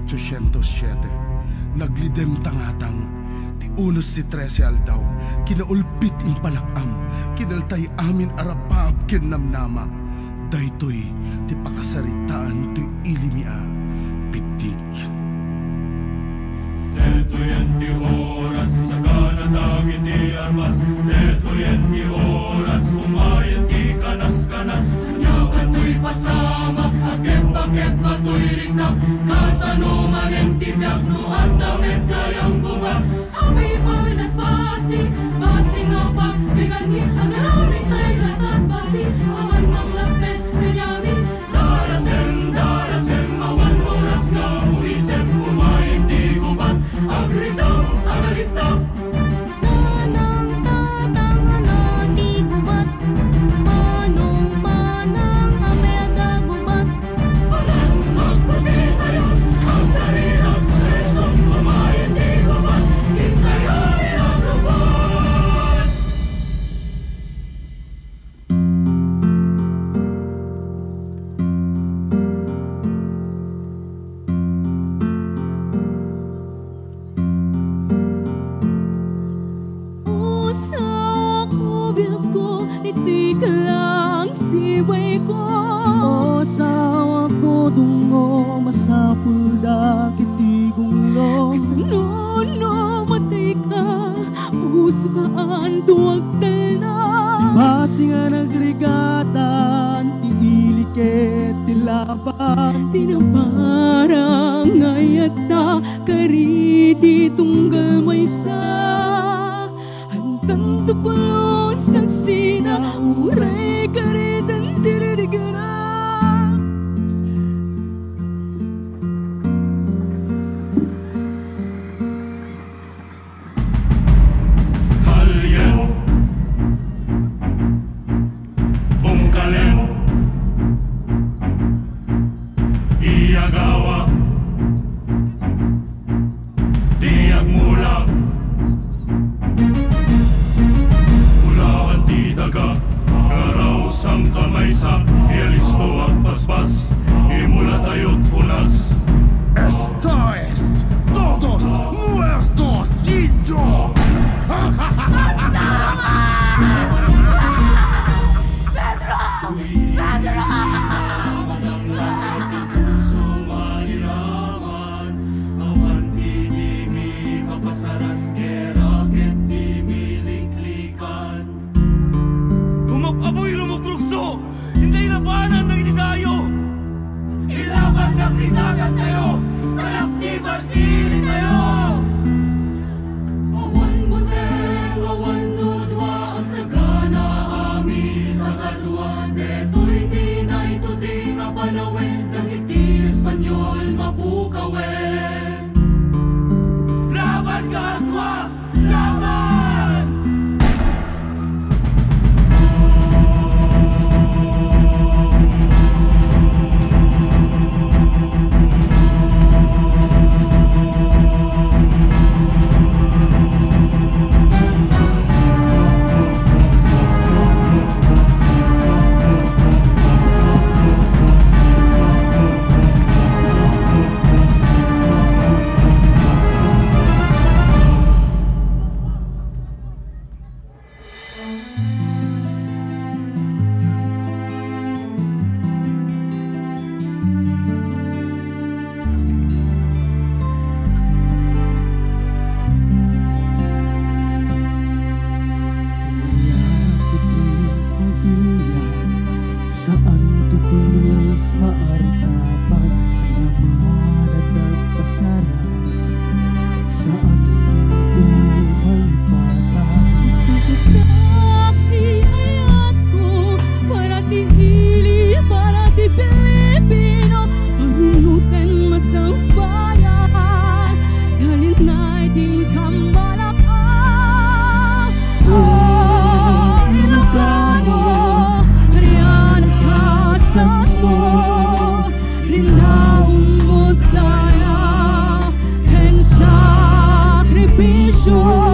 1807, naglidem tangatang, ti unos ti 13 aldaw, kinaulpit in palakam, kinaltay amin arapab kinnamnama, daytoy ti pakasaritaan to'y ilimia, pitik. Detoy ti oras, sa kanatag iti armas, detoy ti oras, umayan ti kanas-kanas, kato'y pasamak, agep-agep mato'y ringnak, kasano manen ti biagno at damit kayang gubak. Amay pawin at basi, basi nga pa, bigan mi, agarami tayo lahat basi, awan maglapit, kanyamin, darasem, awan oras nga, ulisem, umayin ti gubat, agritang, agaliptang. Sure.